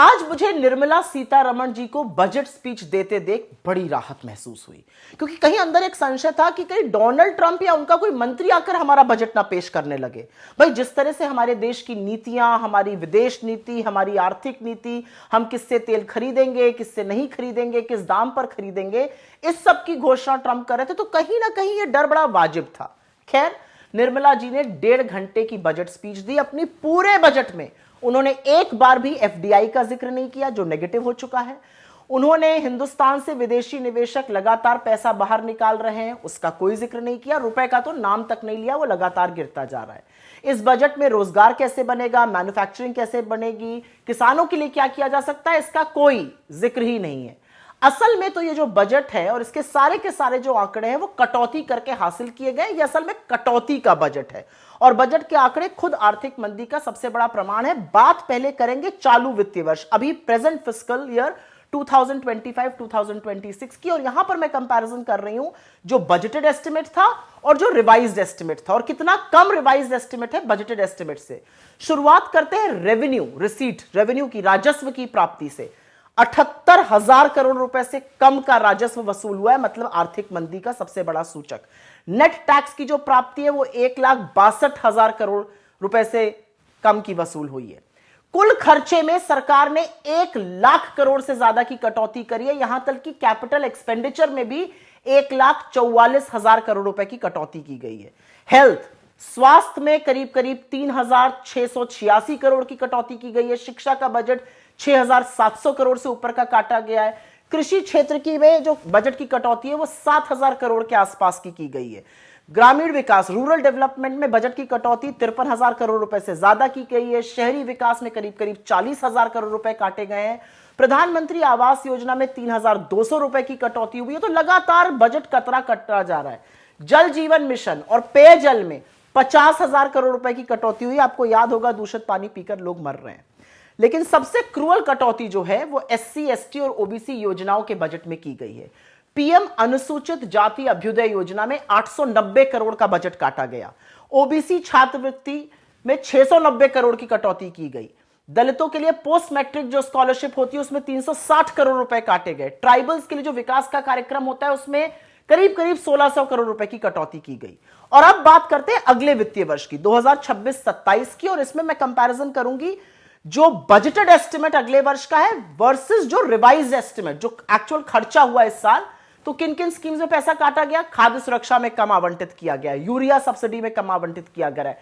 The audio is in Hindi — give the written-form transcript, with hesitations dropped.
आज मुझे निर्मला सीतारमण जी को बजट स्पीच देते देख बड़ी राहत महसूस हुई, क्योंकि कहीं अंदर एक संशय था कि कहीं डोनाल्ड ट्रंप या उनका कोई मंत्री आकर हमारा बजट ना पेश करने लगे। भाई, जिस तरह से हमारे देश की नीतियां, हमारी विदेश नीति, हमारी आर्थिक नीति, हम किससे तेल खरीदेंगे, किससे नहीं खरीदेंगे, किस दाम पर खरीदेंगे, इस सब की घोषणा ट्रंप कर रहे थे, तो कहीं ना कहीं यह डर बड़ा वाजिब था। खैर, निर्मला जी ने 1.5 घंटे की बजट स्पीच दी। अपनी पूरे बजट में उन्होंने एक बार भी एफडीआई का जिक्र नहीं किया, जो नेगेटिव हो चुका है। उन्होंने हिंदुस्तान से विदेशी निवेशक लगातार पैसा बाहर निकाल रहे हैं, उसका कोई जिक्र नहीं किया। रुपए का तो नाम तक नहीं लिया, वो लगातार गिरता जा रहा है। इस बजट में रोजगार कैसे बनेगा, मैन्युफैक्चरिंग कैसे बनेगी, किसानों के लिए क्या किया जा सकता है, इसका कोई जिक्र ही नहीं है। असल में तो ये जो बजट है और इसके सारे के सारे जो आंकड़े हैं वो कटौती करके हासिल किए गए। ये असल में कटौती का बजट है और बजट के आंकड़े खुद आर्थिक मंदी का सबसे बड़ा प्रमाण है। बात पहले करेंगे चालू वित्तीय वर्ष, अभी प्रेजेंट फिस्कल ईयर 2025-2026 की, और यहां पर मैं कंपैरिजन कर रही हूं जो बजटेड एस्टिमेट था और जो रिवाइज्ड एस्टिमेट था, और कितना कम रिवाइज्ड एस्टिमेट है बजटेड एस्टिमेट से। शुरुआत करते हैं रेवेन्यू रिसीट, रेवेन्यू की, राजस्व की प्राप्ति से। 78,000 करोड़ रुपए से कम का राजस्व वसूल हुआ है, मतलब आर्थिक मंदी का सबसे बड़ा सूचक। नेट टैक्स की जो प्राप्ति है वो 1,62,000 करोड़ रुपए से कम की वसूल हुई है। कुल खर्चे में सरकार ने 1,00,000 करोड़ से ज्यादा की कटौती करी है। यहां तक कि कैपिटल एक्सपेंडिचर में भी 1,44,000 करोड़ रुपए की कटौती की गई है। हेल्थ, स्वास्थ्य में करीब करीब 3,686 करोड़ की कटौती की गई है। शिक्षा का बजट 6,700 करोड़ से ऊपर का काटा गया है। कृषि क्षेत्र की में जो बजट की कटौती है वो 7,000 करोड़ के आसपास की गई है। ग्रामीण विकास, रूरल डेवलपमेंट में बजट की कटौती 53,000 करोड़ रुपए से ज्यादा की गई है। शहरी विकास में करीब करीब 40,000 करोड़ रुपए काटे गए हैं। प्रधानमंत्री आवास योजना में 3,200 रुपए की कटौती हुई है। तो लगातार बजट कतरा कटता जा रहा है। जल जीवन मिशन और पेयजल में 50,000 करोड़ रुपए की कटौती हुई। आपको याद होगा, दूषित पानी पीकर लोग मर रहे हैं। लेकिन सबसे क्रूअल कटौती जो है वो एससी, एसटी और ओबीसी योजनाओं के बजट में की गई है। पीएम अनुसूचित जाति अभ्युदय योजना में 890 करोड़ का बजट काटा गया। ओबीसी छात्रवृत्ति में 690 करोड़ की कटौती की गई। दलितों के लिए पोस्ट मैट्रिक जो स्कॉलरशिप होती है उसमें 360 करोड़ रुपए काटे गए। ट्राइबल्स के लिए जो विकास का कार्यक्रम होता है उसमें करीब करीब 1,600 करोड़ रुपए की कटौती की गई। और अब बात करते हैं अगले वित्तीय वर्ष की, 2026-27 की, और इसमें मैं कंपैरिजन करूंगी जो बजटेड एस्टिमेट अगले वर्ष का है वर्सेस जो रिवाइज्ड एस्टिमेट, जो एक्चुअल खर्चा हुआ इस साल। तो किन किन स्कीम्स में पैसा काटा गया? खाद्य सुरक्षा में कम आवंटित किया गया, यूरिया सब्सिडी में कम आवंटित किया गया है,